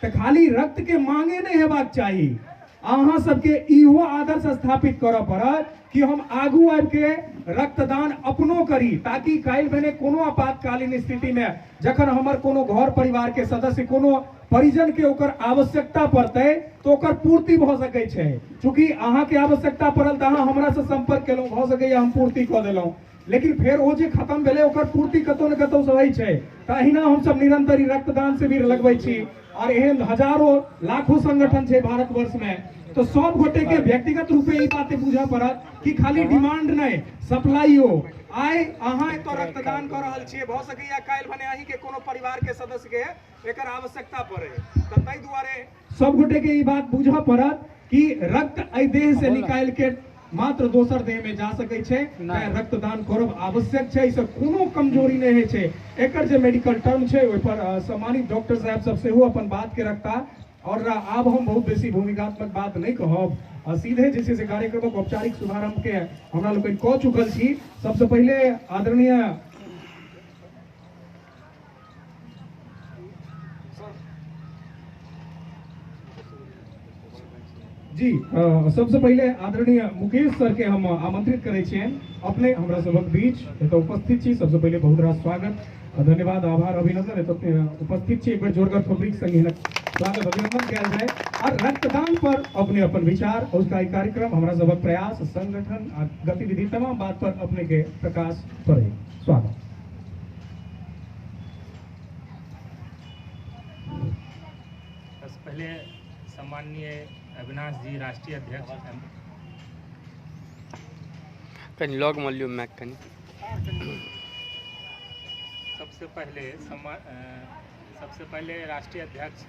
तो खाली रक्त के मांगे नहीं हेबाक चाहिए, अहाँ सबके इहो आदर्श स्थापित करऽ पड़त कि हम आगू आबि के रक्तदान अपनो करी, ताकि काल्हि भने कोनो आपातकालीन स्थिति में जखन हमर कोनो घर परिवार के सदस्य कोनो परिजन के ओकर आवश्यकता पड़तै तो ओकर पूर्ति भ सकै छै। चूंकि अहाँ के आवश्यकता पड़ल त अहाँ हमरा से संपर्क केलहुं, भ सकैया हम पूर्ति क देलहुं, लेकिन फिर वो जे खत्म भेलै ओकर पूर्ति कतौ न कतौ से होइ छै। त अहिना हम सब निरंतर रक्तदान शिविर लगबै छी और एहन हजारों लाखों संगठन छै भारतवर्ष में। तो सब गोटे के व्यक्तिगत रूपे ई बात बुझा पड़त कि खाली डिमांड नहीं, सप्लाईओ। आइ अहाँ एतऽ रक्तदान कर रहल छियै, भ सकैया काल्हि भने अहीं के कोनो परिवार के सदस्य के एकर आवश्यकता पड़े, त तै दुआरे सब गोटे के ई बात बुझा पड़त कि रक्त एहि देह से निकाल के मात्र दोसर देह में जा सकै छै, रक्तदान करब आवश्यक छै, इससे कोनो कमजोरी नहीं है छै। एकर जे मेडिकल टर्म छै ओइ पर सम्मानित डॉक्टर साहब सब सेहो अपन बात के रखता, और आब हम बहुत बेसी भूमिकात्मक बात नहीं कहब, सीधे जे छै से कार्यक्रमक औपचारिक शुभारंभ के हमरा लोकनि कऽ चुकल छी। सबसे पहले आदरणीय जी सबसे पहले आदरणीय मुकेश सर के हम आमंत्रित करे छियनि अपने हमरा सबक बीच एतऽ उपस्थित छी। सबसे पहले बहुत रास स्वागत, धन्यवाद, आभार, अभिनंदन एतऽ उपस्थित छी। एक बेर जोरदार पब्लिक संगे स्वागत अभिनंदन किया जाए और रक्तदान पर अपने अपन विचार और उसका एक कार्यक्रम हमरा सबक प्रयास संगठन गतिविधि तमाम बात पर अपने के प्रकाश पड़े। स्वागत। पहले सम्माननीय अविनाश जी राष्ट्रीय अध्यक्ष कहीं लॉग वॉल्यूम मैक कहीं सबसे पहले राष्ट्रीय अध्यक्ष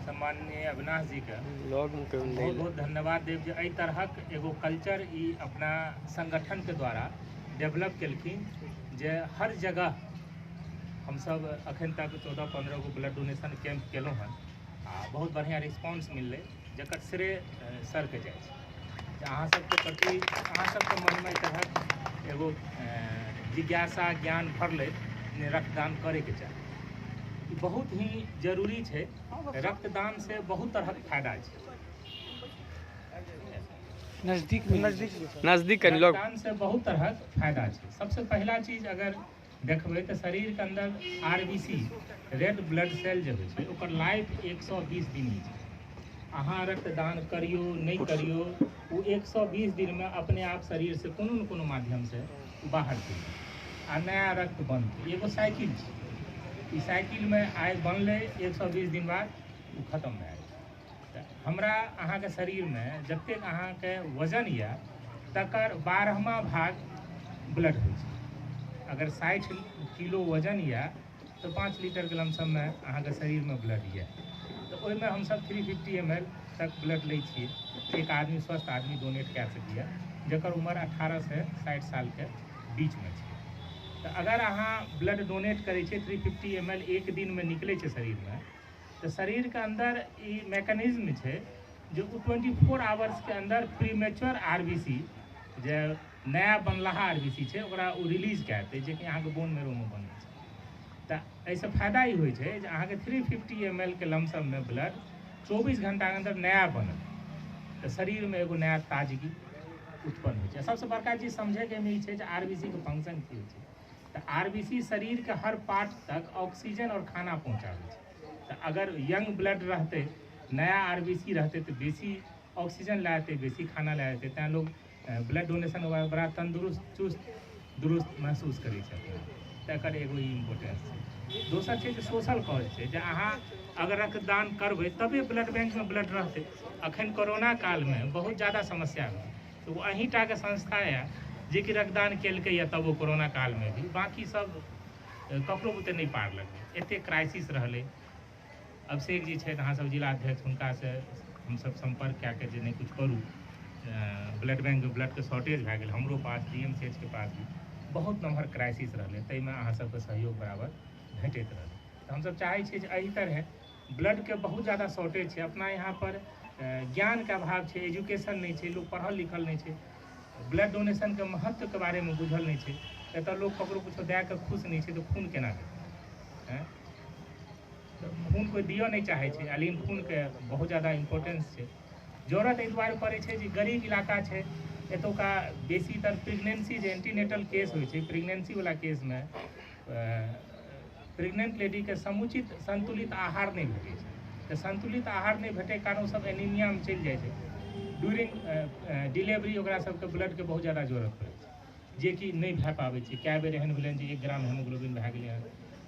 सम्माननीय अविनाश जी के बहुत बहुत धन्यवाद देव जे एहि तरहक एगो कल्चर ई अपना संगठन के द्वारा डेवलप केलखिन, जे हर जगह हम सब अखन तक 14-15 गो ब्लड डोनेशन कैंप केलहुँ हन आ बहुत बढ़िया रिस्पांस मिललै, जकर श्रेय सर के जाए छै। अहाँ सबके प्रति अहाँ सबके मनमे एहि तरहक एगो जिज्ञासा ज्ञान भरलै रक्तदान करे के चाही, बहुत ही जरूरी है। रक्तदान से बहुत तरह के फायदा है। नजदीक रक्तदान से बहुत तरह के फायदा है। सबसे पहला चीज अगर देखबे तो शरीर के अंदर आरबीसी रेड ब्लड सेल जो है ओकर लाइफ 120 दिन ही है। अहाँ रक्तदान करियो नहीं करियो वो 120 दिन में अपने आप शरीर से कोनो न कोनो माध्यम से बाहर आ नया रक्त बनते। एगो साइकिल है, इस साइकिल में आइ बनले 120 दिन बाद वो खत्म भए जाए। हमरा अहाँ के शरीर में जतेक अहाँ के वजन या तकर 12वां भाग ब्लड हो। अगर 60 किलो वजन या तो 5 लीटर के लमसम में अहाँ के शरीर में ब्लड या, तो ओहिमे हम सब 350 ml तक ब्लड लै छियै। एक आदमी स्वस्थ आदमी डोनेट कए सकैए जकर उम्र 18 से 60 साल के बीच में छै। तो अगर अहाँ ब्लड डोनेट करै छियै 350 ml एक दिन में निकले छै शरीर में, तो शरीर के अंदर ई मैकेनिज्म छै जो 24 आवर्स के अंदर प्रीमेच्योर आरबीसी जे नया बनलाहा आरबीसी छै ओकरा ओ रिलीज कए देतै, जे कि अहाँके बोन मेरो में बनै छै। तो एहिसँ फायदा ई होइ छै जे अहाँके 350 ml के लमसम में ब्लड 24 घंटा के अंदर नया बनल, तो शरीर में एगो नया ताजगी उत्पन्न होइ छै। सबसे बड़का चीज समझे के ई छै जे आरबीसी के फंक्शन की होइ छै। तो आरबीसी शरीर के हर पार्ट तक ऑक्सीजन और खाना पहुँचाबै छै। तो अगर यंग ब्लड रहते, नया आरबीसी रहते तो बेसी ऑक्सीजन ला जेतै, बेसी खाना ला जेतै। तैं लोग ब्लड डोनेशन के बाद बड़ा तंदुरुस्त चुस्त दुरुस्त महसूस करै छथिन। तकर एगो ई इम्पोर्टेंस छै। दोसर छै जे सोशल कॉज छै, जे अहाँ अगर रक्तदान करबै तबे ब्लड बैंक में ब्लड रहतै। अखन कोरोना काल में बहुत ज़्यादा समस्या है, तो अहीं टा के संस्था है जे कि रक्तदान केलकै या तब वो कोरोना काल में भी, बाकी सब ककरो बुते नहीं पार लगलै, एते क्राइसिस रहलै। अभिषेक जी छै अहाँ सब जिला अध्यक्ष, हुनका से हम सब संपर्क कए के जे नहीं कुछ करू, ब्लड बैंक ब्लड के शॉर्टेज भए गेल हमरो पास, डीएमसीएच के पास भी बहुत नम्हर क्राइसिस रहलै, ताहिमे अहाँ सबके सहयोग बराबर भेटैत रहलै। तो हमसब चाहै छियै जे एहि तरह ब्लड के बहुत ज़्यादा शॉर्टेज छै। अपना यहाँ पर ज्ञान के अभाव छै, एजुकेशन नहीं छै, लोग पढ़ल लिखल नहीं छै, ब्लड डोनेशन के महत्व के बारे में बुझल नहीं छै। एतऽ लोग ककरो कुछो दए के खुश नहीं छै, तो खून केना देतै। खून कोई दियो नहीं चाहे छे, लेकिन खून के बहुत ज़्यादा इम्पोर्टेंस है। जरूरत एहि दुआरे पड़े छे जे गरीब इलाका है, एतुका बेसीतर प्रेगनेंसी जे एंटीनेटल केस होइ छै, प्रेगनेंसी वाला केस में प्रेग्नेंट लेडी के समुचित संतुलित आहार नहीं भेटै छै। तो संतुलित आहार नहीं भेटै कारण सब एनीमिया में चलि जाइ छै। ड्यूरिंग डिलीवरी ओकरा सबके ब्लड के बहुत ज़्यादा जरूरत पड़ै छै, जे कि नहीं भए पाबै छै। कए बेर एहन भेलै जे 1 ग्राम हेमोग्लोबिन भए गेलै हँ।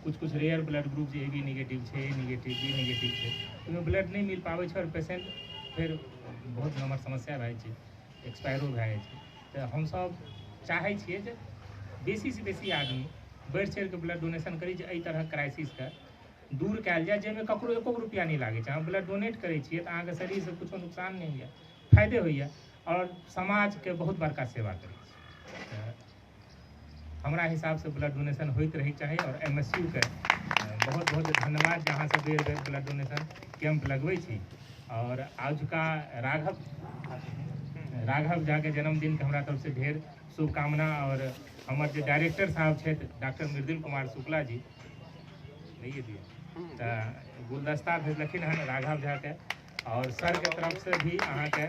कुछ रेयर ब्लड ग्रुप जे AB नेगेटिव छै, A नेगेटिव, B नेगेटिव छै, ओहिमे ब्लड नहीं मिल पाबै छै और पेशेंट फिर बहुत नम्बर समस्या भए जाइ छै, एक्सपायरो भए जाइ छै। तो हमसब चाहै छियै जे बेसी से बेसी आदमी बढ़ि चढ़ि के ब्लड डोनेशन करी, जे एहि तरह क्राइसिस के दूर कयल जाए, जाहिमे ककरो एको रुपैआ नहीं लागै छै। अहाँ ब्लड डोनेट करै छियै तऽ अहाँके शरीरसँ कुछो नुकसान नहीं होइए, फायदे होइए और समाजके बहुत बड़का सेवा करै छै। हमरा हिसाब से ब्लड डोनेशन होइत रही चाही। और MSU के बहुत बहुत धन्यवाद जहाँ से बेर बेर ब्लड डोनेशन कैंप लगबै छी। और आजुका राघव झा के जन्मदिन के हमरा तरफ से ढेर शुभकामना। और हमारे जो डायरेक्टर साहब छे डॉक्टर मृदुल कुमार शुक्ला जी नहीं दिए तो गुलदस्ता भेजलखिन हन राघव झा के, और सर के तरफ से भी अहाँ के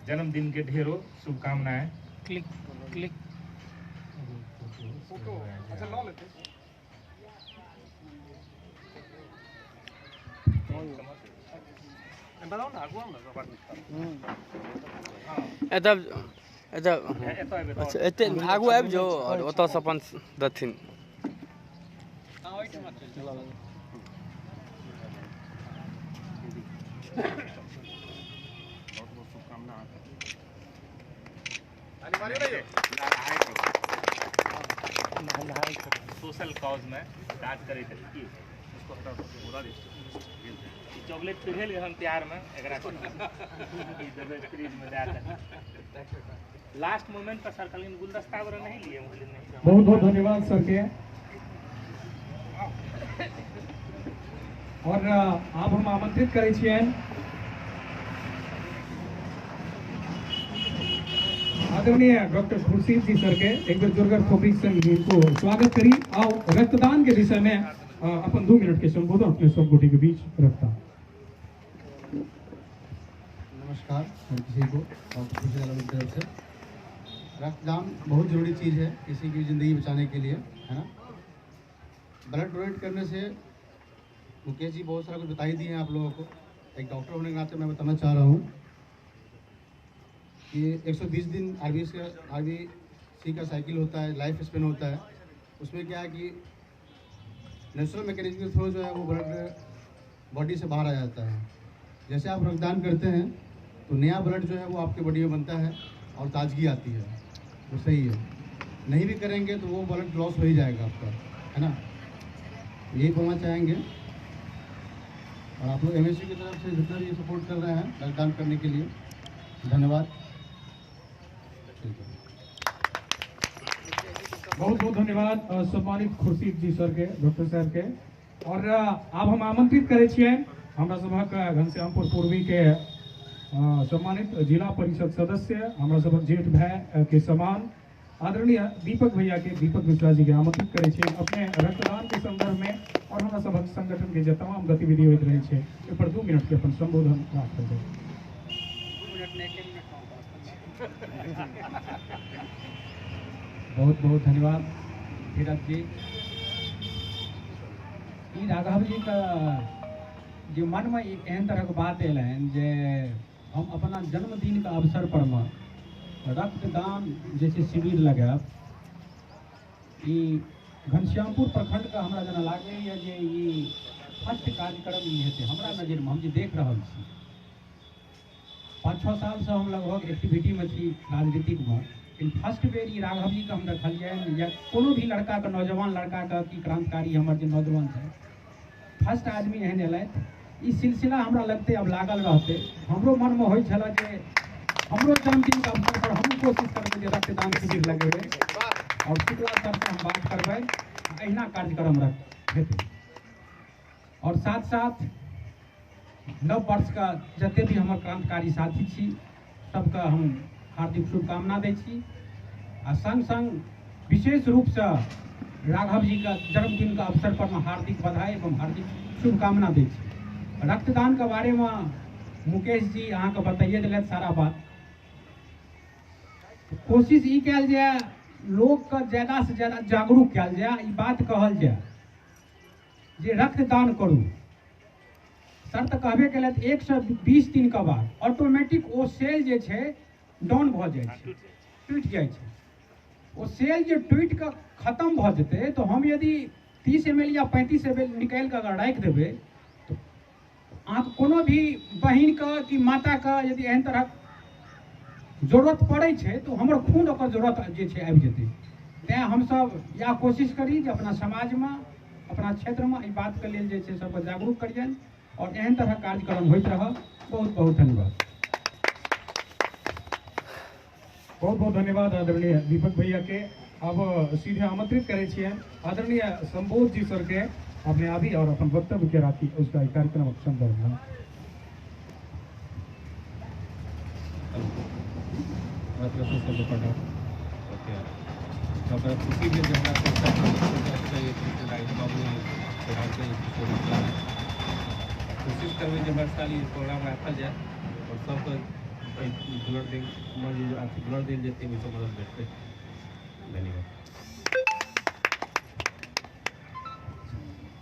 जन्मदिन के ढेरों शुभकामनाएं। क्लिक क्लिक अच्छा लो लेते बताओ ना आगुआ में एतऽ अच्छा एते आगू आबि जाओ और ओतऽ से अपन दथिन। सोशल कॉज में काज करे चॉकलेट पिघल गए हम प्यार में लास्ट मोमेंट पर सर कल गुलदस्ता वगैरह नहीं लिए। बहुत बहुत धन्यवाद सर के। और आप हम आमंत्रित करै छियनि आदरणीय डॉक्टर खुर्शीद जी सर के। एक बेर जोरदार थोपड़ी से इनको स्वागत करी। आओ रक्तदान के विषय में अपन 2 मिनट के संबोधन अपने सब गोटे के बीच रखता। नमस्कार हर किसी को और खुशी वालों की तरफ से। रक्तदान बहुत ज़रूरी चीज़ है किसी की ज़िंदगी बचाने के लिए, है ना। ब्लड डोनेट करने से मुकेश जी बहुत सारा कुछ बता ही दिए हैं आप लोगों को। एक डॉक्टर होने के नाते मैं बताना चाह रहा हूँ कि 120 दिन RBC का साइकिल होता है, लाइफ स्पेन होता है। उसमें क्या है कि नेचुरल मैकेनिज्म के थ्रू जो है वो ब्लड बॉडी से बाहर आ जाता है। जैसे आप रक्तदान करते हैं तो नया ब्लड जो है वो आपके बॉडी में बनता है और ताजगी आती है, तो सही है। नहीं भी करेंगे तो वो ब्लड लॉस हो ही जाएगा आपका, है ना। यही बोलना चाहेंगे। और आप लोग MSU की तरफ से जितना भी सपोर्ट कर रहे हैं रक्तदान करने के लिए, धन्यवाद। बहुत बहुत धन्यवाद सम्मानित खुर्शीद जी सर के, डॉक्टर साहब के। और अब हम आमंत्रित करे छियनि हमरा सभक घनश्यामपुर पूर्वी के सम्मानित जिला परिषद सदस्य, हमरा सभक जेठ भाई के समान आदरणीय दीपक भैया के, दीपक मिश्रा जी के आमंत्रित करे छियनि अपने रक्तदान के संदर्भ में। और हमरा सभक संगठन के जे तमाम गतिविधि होइत रहे छै ओहि पर 2 मिनट के अपन संबोधन राखल जाय। बहुत बहुत धन्यवाद धीरज जी। ई राघव जी का जो मन में एक एहन तरह के बात एल जे हम अपना जन्मदिन के अवसर पर में रक्तदान जैसे शिविर लगाब। ई घनश्यामपुर प्रखंड का हमरा जना लागे जे ई फर्स्ट कार्यक्रम ई हेतै हमरा नजर में। हम जे देख रहल छी 5-6 साल से हम लगभग एक्टिविटी में छी राजनीतिक में, लेकिन फर्स्ट बेर ई राघव जी के हम देखलिए या कोनो भी लड़का के, नौजवान लड़का के कि क्रांतिकारी हमर जे नौजवान है फर्स्ट आदमी एहन एलथि। ई सिलसिला हमरा लगते अब लागल रहते। हमरो मन में होइ छला जे हमरो जन्मदिन के अवसर पर हम कोशिश करबै जे रक्तदान शिविर लगेबै और शुक्ला सर से हम बात करबै, अहिना कार्यक्रम हेतै। और साथ साथ नव वर्ष का जते भी हमर क्रांतिकारी साथी छी सबके हम हार्दिक शुभकामना दै छी। आ संग संग विशेष रूप से राघव जी का जन्मदिन का अवसर पर मैं हार्दिक बधाई एवं हार्दिक शुभकामना दै छी। रक्तदान के बारे में मुकेश जी अहाँ के बताइए दिलथि सारा बात। कोशिश ई कयल जाए लोग के ज्यादा से ज्यादा जागरूक कयल जाए, ई बात कहल जाए जे रक्तदान करू। सर तऽ कहबे केलथि 120 दिन के बाद ऑटोमेटिक ओ सेल जे छै डाउन भऽ जाइ छै, टूटि जाइ छै। ओ सेल जे टूटि कऽ खत्म भऽ जेतै तऽ हम यदि 30 ml या 35 ml निकालि कऽ अगर राखि देबै तऽ अहाँके कोनो भी बहिन के कि माता के यदि एहन तरह जरूरत पड़ै छै तऽ हमर खून ओकर जरूरत जे छै आबि जेतै। तैँ हमसब इएह कोशिश करी जे अपना समाजमे अपना क्षेत्रमे एहि बातके लेल जे छै सबके जागरूक करियनि और एहन तरह कार्यक्रम होइत रहत। बहुत बहुत धन्यवाद। बहुत बहुत धन्यवाद आदरणीय दीपक भैया के। अब सीधे आमंत्रित करे छिए आदरणीय संबोध जी सर के अपने आदि और अपन वक्तव्य के राखी उसका कार्यक्रम संदर्भ में। कोशिश करबै जे हर साल ई प्रोग्राम राखल जाए और सबके ब्लड देल जेतै ओहिसँ मदद भेटतै। धन्यवाद।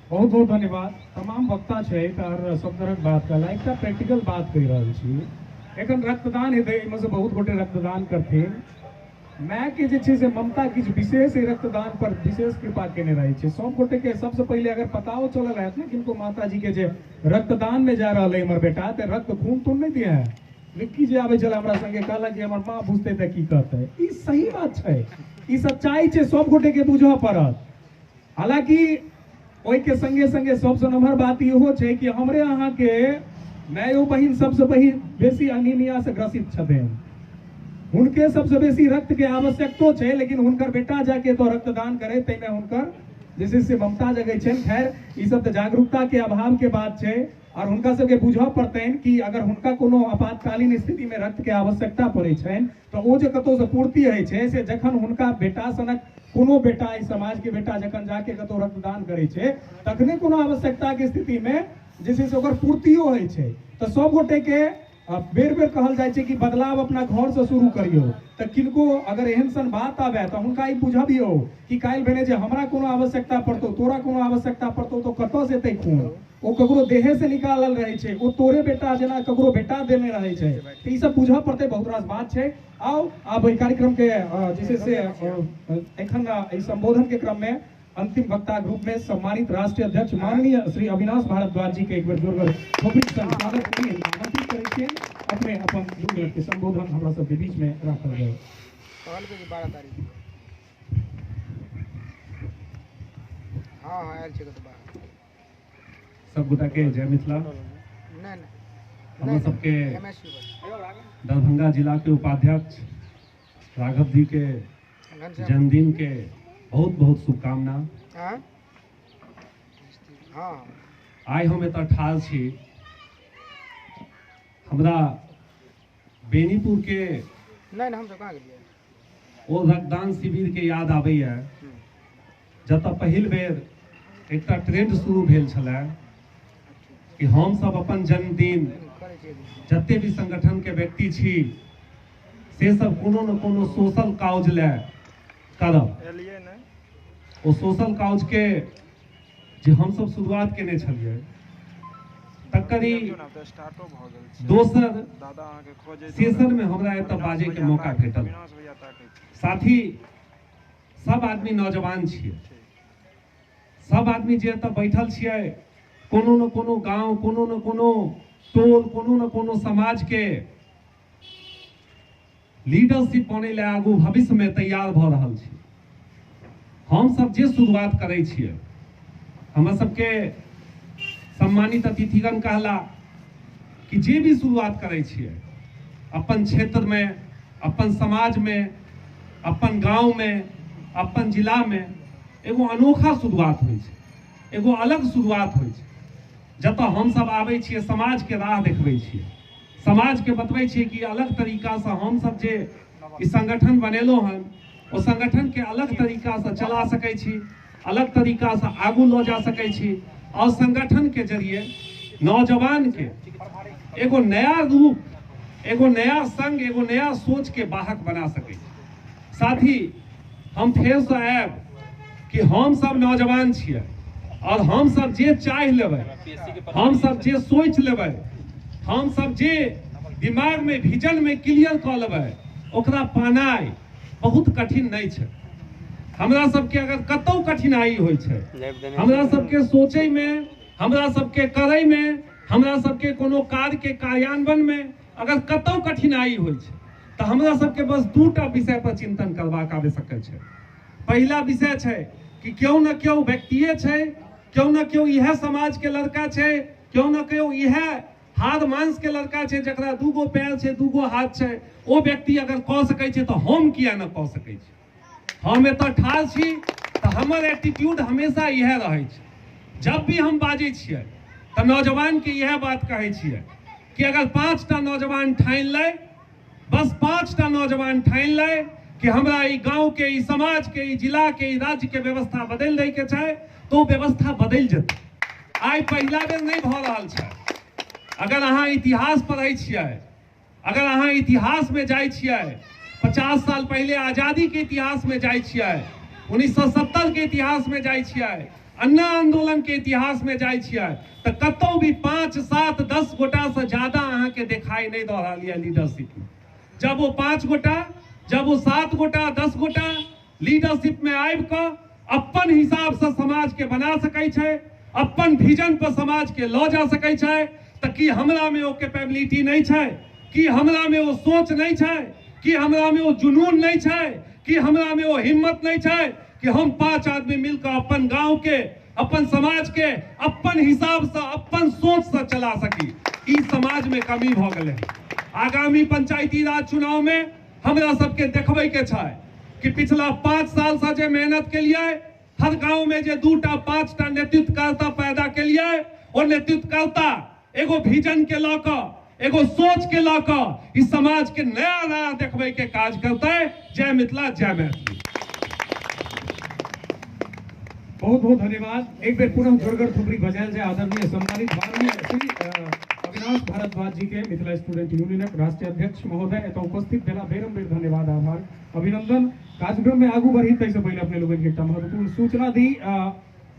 बहुत बहुत धन्यवाद। तमाम वक्ता छै और सब तरह बात कहला, एकटा प्रैक्टिकल बात कहि रहल छी। एखन रक्तदान हेतै, एहिमे से बहुत गोटे रक्तदान करथिन। माय के जे छै से ममता किछु विशेष रक्तदान पर विशेष कृपा केने रहे छै। सब गोटे के सबसे पहले अगर पताओ चलल है ना किनको माता जी के जे रक्तदान में जा रहा है हमर बेटा ते रक्त खून तो नहीं दिया है। विक्की जे आबे चला हमरा संगे कहला कि हमर माँ बुझते त की कहते। ई सही बात छै, ई सच्चाई छै, सब गोटे के बुझऽ पड़त। हालांकि ओहि के संगे संगे सबसे नम्हर बात इहो छै कि हमरे अहाँ के मायो बहिन सबसे बेसी अनीमिया से ग्रसित छथिन। हुनके सबसे बेसी रक्त के आवश्यकतो छै, लेकिन हुनकर बेटा जाके तो रक्तदान करे तैमे हुनकर जैसे से ममता जगै छै। खैर ई सब तो जागरूकता के अभाव के बात छै और हुनका सबके बुझऽ पड़तनि कि अगर हुनका कोनो आपातकालीन स्थिति में रक्त के आवश्यकता पड़ै छनि तो ओ जे कतौ से पूर्ति होइ छै से जखन हुनका बेटा सनक कोनो बेटा इस समाज के बेटा जखन जाके कतौ रक्तदान करे छै तखने कोनो आवश्यकता के स्थिति में जे छै से ओकर पूर्तियो होइ छै। तो सब गोटे के बेर बेर कहल जाय छै कि बदलाव अपना घर से शुरू करियो। तो किनको अगर एहन सन बात आवे तो हुनका ई बुझबियो कि काल्हि भेने जे हमरा कोनो आवश्यकता पड़तौ, तोरा कोनो आवश्यकता पड़तौ तो कतऽ से एतै खून। ओ ककरो देहे से निकालल रहे छै, ओ तोरे बेटा जेना ककरो बेटा देने रहे छै। तो ई सब बुझऽ पड़तै, बहुत रास बात छै। आओ आब एहि कार्यक्रम के जैसे से एखन एहि संबोधन के क्रम में अंतिम वक्ता ग्रुप में सम्मानित राष्ट्रीय अध्यक्ष माननीय श्री अविनाश भारद्वाज जी के एक बेर जोरदार खोपड़ी सँ स्वागत करी, आमंत्रित करै छियै अपने अपन 2 मिनट के संबोधन हमरा सबके बीच में राखल जाय। कहल के 12 तारीख हाँ आयल छै कत 12 सब गोटा के जय मिथिला। नहीं हम सबके एमएसयू दरभंगा जिला के उपाध्यक्ष राघव जी के जन्मदिन के बहुत बहुत शुभकामना। हाँ हाँ आइ हम एतऽ ठाढ़ छी। हमरा बेनीपुर के नहीं हम सब कहाँ गेलियै ओ रक्तदान शिविर के याद आबैया जतऽ पहिल बेर एकटा ट्रेंड शुरू भेल छलै कि हम सब अपन जन्मदिन करै छियै जते भी संगठन के व्यक्ति छी से सब कोनो न कोनो सोशल काउज ले करब। ओ सोशल काउज के जे हम सब शुरुआत केने छलियै तकर दोसर सेशन में हमरा एतऽ बाजे के मौका भेटल। साथ ही सब आदमी नौजवान छियै, सब आदमी जे एतऽ बैठल छियै कोनो न कोनो गांव, कोनो न कोनो टोल, कोनो न कोनो समाज के लीडरशिप बने ले आगू भविष्य में तैयार भऽ रहल छी। हम सब जे शुरुआत करै छियै, हमरा सबके सम्मानित अतिथिगण कहला कि जे भी शुरुआत करै छियै अपन क्षेत्र में, अपन समाज में, अपन गांव में, अपन जिला में एगो अनोखा शुरुआत होइ छै, एगो अलग शुरुआत होइ छै। जतऽ हम सब आबै छियै समाज के राह देखबै छियै, समाज के बतबै छियै कि अलग तरीका से हम सब जे ई संगठन बनेलहुँ हन ओ संगठन के अलग तरीका से चला सकै छी, अलग तरीका से आगू लऽ जा सकै छी और संगठन के जरिए नौजवान के एगो नया रूप, एगो नया संग, एगो नया सोच के वाहक बना सकै छी। साथ ही हम फेर से आयब कि हम सब नौजवान छियै और हम सब जे चाहि लेबै, हम सब जे सोच लेबै, हम सब जे दिमाग में विजन में क्लियर कऽ लेबै, ओकरा पानाइ बहुत कठिन नहीं छै। हमरा सबके अगर कतौ कठिनाई होइ छै, हमरा सबके सोचै में, हमरा सबके करै में, हमरा सबके कोनो कार्य के कार्यान्वयन में अगर कतौ कठिनाई होइ छै तऽ हमरा सबके बस दूटा विषय पर चिंतन करबाक आवश्यकता छै। पहला विषय छै कि क्यों न क्यों व्यक्तिये छै, क्यों न क्यों यह समाज के लड़का छै, क्यों न क्यों यह हाड़ मांस के लड़का छै जकरा दूगो पैर छै, दूगो हाथ छै, ओ व्यक्ति अगर कऽ सकै छै तऽ हम किया न कऽ सकै छी। हम एतऽ ठाढ़ छी तऽ हमर एटीट्यूड हमेशा यह रहै छै। जब भी हम बाजै छियै तऽ नौजवान के यह बात कहै छियै कि अगर 5टा नौजवान ठानि ले, बस 5टा नौजवान ठानि ले कि हमरा ई गांव के, ई समाज के, ई जिला के, ई राज्य के व्यवस्था बदल दै के छै तो व्यवस्था बदल जेतै। आइ पहिला बेर नहीं भऽ रहल छै। अगर अहाँ इतिहास पढ़ै छियै, अगर अहाँ इतिहास में जाइ छियै, 50 साल पहले आजादी के इतिहास में जाइ छियै, 1970 के इतिहास में जाइ छियै, अन्ना आंदोलन के इतिहास में जाइ छियै तऽ कतौ भी 5, 7, 10 गोटा से ज्यादा अहाँ के दिखाई नहीं दऽ रहल है लीडरशिप में। जब वो 5 गोटा, जब वो 7 गोटा, 10 गोटा लीडरशिप में आबि कऽ अपन हिसाब से समाज के बना सकै छै, अपन विजन पर समाज के लऽ जा सकै छै, तऽ की हमरा में वो कैपेबिलिटी नहीं छै, कि हमरा में वो सोच नहीं छै, कि हमरा में वो जुनून नहीं छै, कि हमरा में वो हिम्मत नहीं छै कि हम 5 आदमी मिलकर अपन गांव के, अपन समाज के अपन हिसाब से, अपन सोच से चला सकी। ई समाज में कमी भ गेलै। आगामी पंचायती राज चुनाव में हमरा सबके देखबै के छै कि पिछला 5 साल से जे मेहनत के लिए हर गांव में जे 2टा 5टा नेतृत्वकर्ता पैदा के लिए, और नेतृत्वकर्ता एगो विजन के लऽ कऽ, एगो सोच के लऽ कऽ इस समाज के नया नया देखबै के काज करतै। जय मिथिला, जय मैथिली। बहुत बहुत धन्यवाद। एक बेर पुनः जोरगर थुपड़ी बजायल जाए आदरणीय सम्मानित माननीय श्री अविनाश भारद्वाज जी के, मिथिला स्टूडेंट यूनियनक राष्ट्रीय अध्यक्ष महोदय एतऽ उपस्थित भेला। बेरम बेर धन्यवाद, आभार, अभिनंदन। कार्यक्रम में आगू बढ़ी ताहिसँ पहिले अपने लोगन के एकटा महत्वपूर्ण सूचना दी।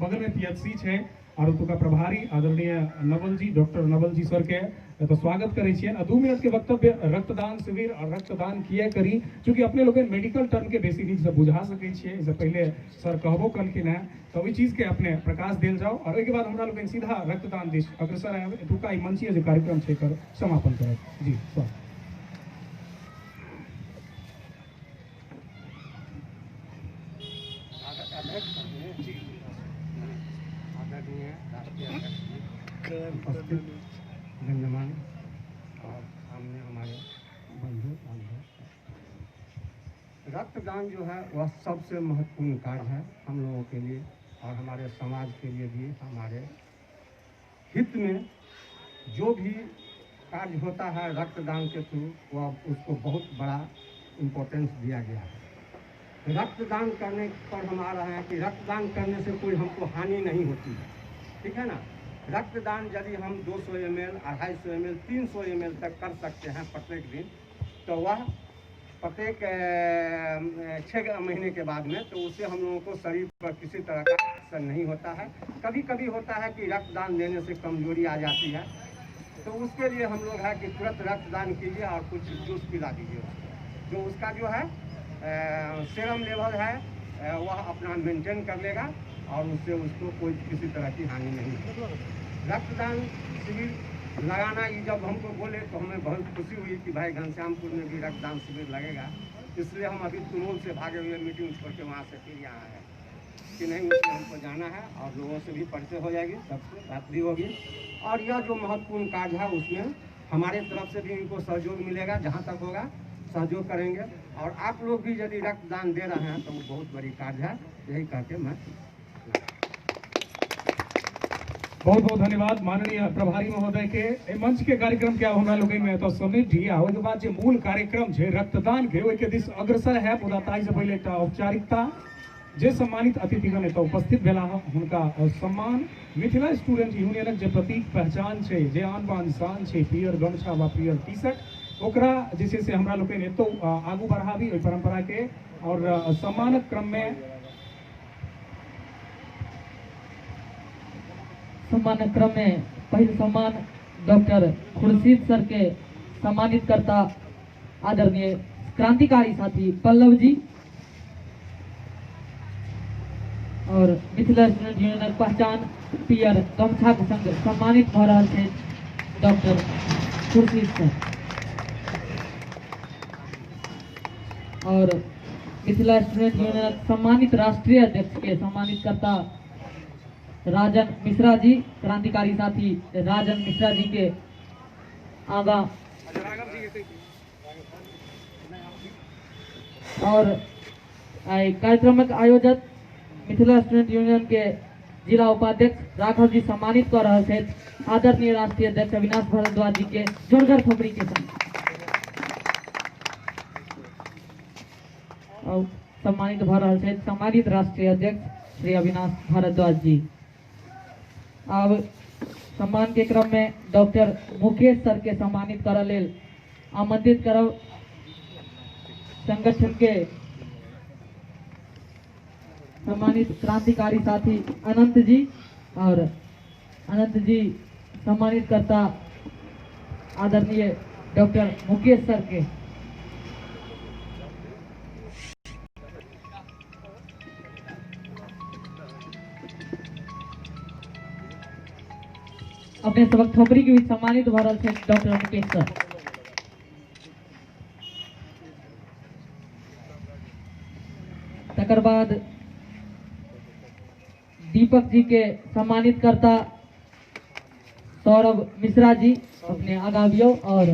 बगल में पीएचसी छै और ओतुका प्रभारी आदरणीय नवल जी, डॉक्टर नवल जी सर के तो स्वागत करे छियन। 2 मिनट के वक्तव्य रक्तदान शिविर और रक्तदान किए करी, चूंकि अपने लोग मेडिकल टर्म के बेसी नीक से बुझा सके छियै। इससे पहले सर कहबो कलखिन है तो ओहि चीज के अपने प्रकाश देल जाओ और ओहि के बाद हमरा लोग सीधा रक्तदान दिश अग्रसर है। एतुका ई मंचीय जो कार्यक्रम छै एकर समापन करब। जी स्वागत। उपस्थित गण्यमान्य और सामने हमारे बंधु बांधव, रक्तदान जो है वह सबसे महत्वपूर्ण कार्य है हम लोगों के लिए और हमारे समाज के लिए भी। हमारे हित में जो भी कार्य होता है रक्तदान के थ्रू, वह उसको बहुत बड़ा इम्पोर्टेंस दिया गया है। रक्तदान करने पर हम आ रहे हैं कि रक्तदान करने से कोई हमको हानि नहीं होती है, ठीक है ना। रक्तदान यदि हम 200 ml, 250 ml, 300 ml तक कर सकते हैं प्रत्येक दिन, तो वह प्रत्येक 6 महीने के बाद में, तो उससे हम लोगों को शरीर पर किसी तरह का असर नहीं होता है। कभी कभी होता है कि रक्तदान देने से कमजोरी आ जाती है, तो उसके लिए हम लोग है कि तुरंत रक्तदान कीजिए और कुछ जूस पिला दीजिए, जो उसका जो है सीरम लेवल है वह अपना मेंटेन कर लेगा और उससे उसको कोई किसी तरह की हानि नहीं होगी। रक्तदान शिविर लगाना ये जब हमको बोले तो हमें बहुत खुशी हुई कि भाई घनश्यामपुर में भी रक्तदान शिविर लगेगा। इसलिए हम अभी तुरंत से भागे हुए मीटिंग छोड़ के वहाँ से फिर यहाँ आए कि नहीं, उसमें हमको जाना है और लोगों से भी परिचय हो जाएगी, सबसे बात भी होगी। और यह जो महत्वपूर्ण कार्य है उसमें हमारे तरफ से भी इनको सहयोग मिलेगा, जहाँ तक होगा सहयोग करेंगे। और आप लोग भी यदि रक्तदान दे रहे हैं तो वो बहुत बड़ी कार्य है। यही कहते मैं बहुत बहुत धन्यवाद माननीय प्रभारी महोदय के। मंच के कार्यक्रम के हमरा लोग में तो समिति आ ओहि के बाद जे मूल कार्यक्रम छै रक्तदान के, ओहि के दिस अग्रसर है। मुदा ताहि से पहले एकटा औपचारिकता जे सम्मानित अतिथिगण एतऽ उपस्थित भेला हँ हुनका सम्मान मिथिला स्टूडेंट यूनियनक जे प्रतीक पहचान छै, जे आन बान शान छै, पियर गमछा वा पियर टी शर्ट, ओकरा जे छै से हमरा लोकनि एतौ आगू बढ़ाबी ओहि परंपरा के। और सम्मानक क्रम में पहिल सम्मान डॉक्टर खुर्शीद सर के सम्मानित करता आदरणीय क्रांतिकारी साथी पल्लव जी और मिथिला स्टूडेंट यूनियन पहचान पियर गमछा के संग सम्मानित भ रहल छै डॉक्टर खुर्शीद सर। और मिथिला स्टूडेंट यूनियन सम्मानित राष्ट्रीय अध्यक्ष के सम्मानित करता राजन मिश्रा जी, क्रांतिकारी साथी राजन मिश्रा जी के आगा और कार्यक्रमक आयोजक मिथिला स्टूडेंट यूनियन के जिला उपाध्यक्ष राघव जी सम्मानित कर रहे थे आदरणीय राष्ट्रीय अध्यक्ष अविनाश भारद्वाज जी के जोरदार थोपड़ी के संग और सम्मानित भ रहे थे सम्मानित राष्ट्रीय अध्यक्ष श्री अविनाश भारद्वाज जी। अब सम्मान के क्रम में डॉक्टर मुकेश सर के सम्मानित करल लेल आमंत्रित करब संगठन के सम्मानित क्रांतिकारी साथी अनंत जी। और अनंत जी सम्मानित करता आदरणीय डॉक्टर मुकेश सर के। अपने सबक थोपड़ी के भी सम्मानित भ रहल छै डॉक्टर मुकेश सर। तकर बाद दीपक जी के सम्मानित करता सौरभ मिश्रा जी अपने आगावियों और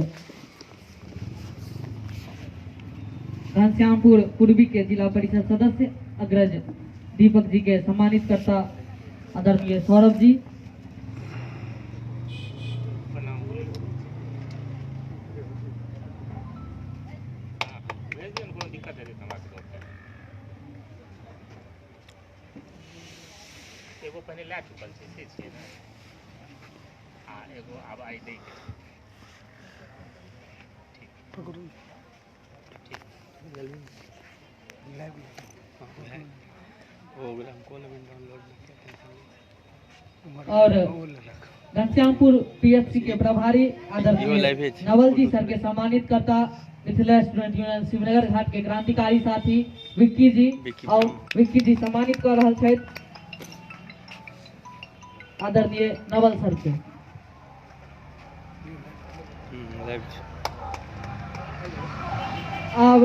घनश्यामपुर पूर्वी के जिला परिषद सदस्य अग्रज दीपक जी के सम्मानित करता आदरणीय सौरभ जी। एगो पहले ला चुकल छै से छियै ने आ एगो आब आई दै के ठीक पकड़ू ठीक लाइव हो गेल हमको लेकिन डाउनलोड और घनश्यामपुर पीएफसी के प्रभारी आदरणीय नवल जी सर के सम्मानित करता मिथिला स्टूडेंट यूनियन शिवनगर घाट के क्रांतिकारी साथी विक्की जी और विक्की जी सम्मानित कर रहल छथि आदरणीय नवल सर के। अब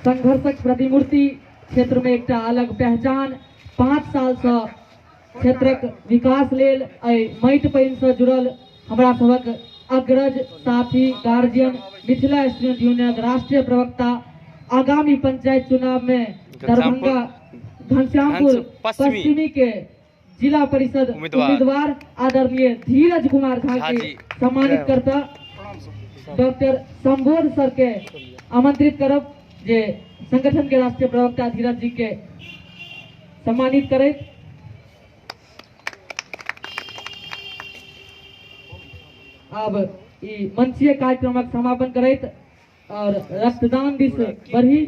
संघर्षक प्रतिमूर्ति क्षेत्र में एक अलग पहचान 5 साल से क्षेत्रक विकास लेल माटि पानि से जुड़ल हमरा सबक अग्रज साथी गार्जियन मिथिला स्टूडेंट यूनियन राष्ट्रीय प्रवक्ता आगामी पंचायत चुनाव में दरभंगा घनश्यामपुर पश्चिमी के जिला परिषद उम्मीदवार आदरणीय धीरज कुमार झा के सम्मानित करता डॉक्टर संबोध सर के आमंत्रित करब जे संगठन के राष्ट्रीय प्रवक्ता धीरज जी के सम्मानित करे। अब ई मंचीय कार्यक्रमक समापन करैत और रक्तदान दिस बढ़ी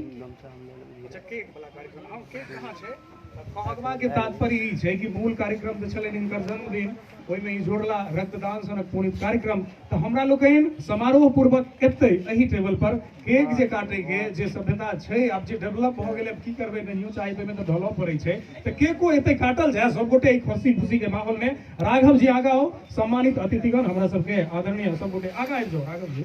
कहबा के तात्पर्य ई छै कि मूल कार्यक्रम जे छलै हिनकर जन्मदिन ओहिमे ई जोड़ला रक्तदान सनक पुनित कार्यक्रम तऽ हमरा लोकनि समारोह पूर्वक एतै एही टेबल पर केक जे काटै के जे सभ्यता छै आब जे डेवलप भ गेलै की करबै नहियो चाही पे में तऽ ढलऽ पड़ै छै तऽ केको एतै काटल जाय सब गोटे खुशी खुशी के माहौल में। राघव जी आगा हो सम्मानित अतिथिगण हमरा सबके आदरणीय सब गोटे आगा आबि जाओ राघव जी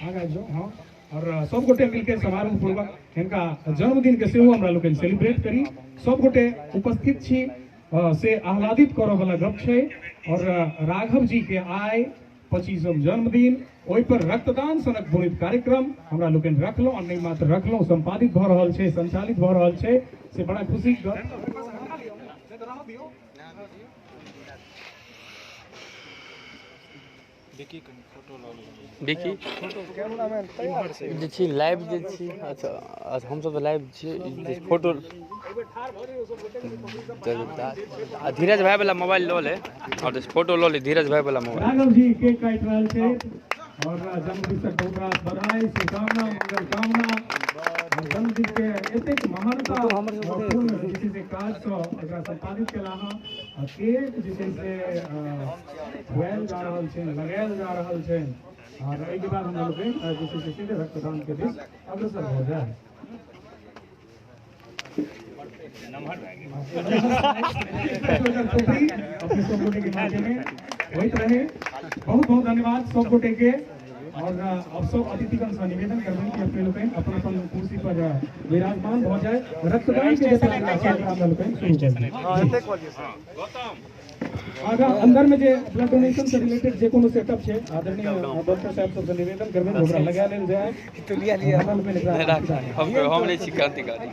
आगा आबि जाओ हाँ और सब गोटे मिलकर समारोह पूर्वक हिनका जन्मदिन के सेहो हमरा लोकनि सेलिब्रेट करी। सब गोटे उपस्थित छी से आह्लादित करऽ वाला गप छै और राघव जी के आय 25म जन्मदिन ओहि पर रक्तदान सनक पुनित कार्यक्रम हमरा लोकनि रखलहुँ और नहीं मात्र रखलहुँ संपादित भ रहल छै संचालित भ रहल छै से बड़ा खुशी गप। देखी जे छी लाइव जे छी अच्छा अच्छा हम सब तो लाइव छी फोटो धीरज भाई वाला मोबाइल लो ले और फोटो लो ले धीरज भाई वाला मोबाइल राघव जी केक काट रहल छै और जन्मदिन से बहुत बहुत बधाई शुभकामना मंगल कामना और जन्मदिन के एतेक महानता पूर्ण जे छै से काज सँ एकरा संपादित केला हँ और केक जे छै से खुआएल जा रहल छै लगाएल जा रहल छै और एहिके बाद हम लोग जे छै से सीधे रक्तदान के दिस अग्रसर हो जाए अपने सब गोटे के माध्यम में होइत रहे बहुत बहुत धन्यवाद सब गोटे के और अब सब अतिथिगण से निवेदन करबनि कि अपने लोग अपन अपन कुर्सी पर विराजमान हो जाए रक्तदान के जैसे आगा अंदर में जे ब्लड डोनेशन से रिलेटेड जे कोनो सेटअप छै आदरणीय डॉक्टर साहब सब से निवेदन करबनि ओकरा लगा लेल जाए तो लिया हम नहीं छी क्रांतिकारी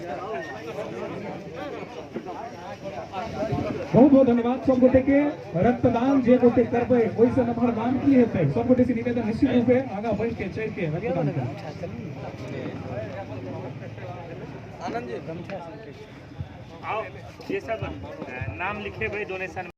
बहुत बहुत धन्यवाद सब गोटे के रक्तदान जे गोटे करबै ओहि से नम्हर दान की हेतै सब गोटे से निवेदन निश्चित रूपे आगा बढ़ के चढ़ के रक्तदान करू आनंद जी आओ ये सब नाम लिखे भाई डोनेशन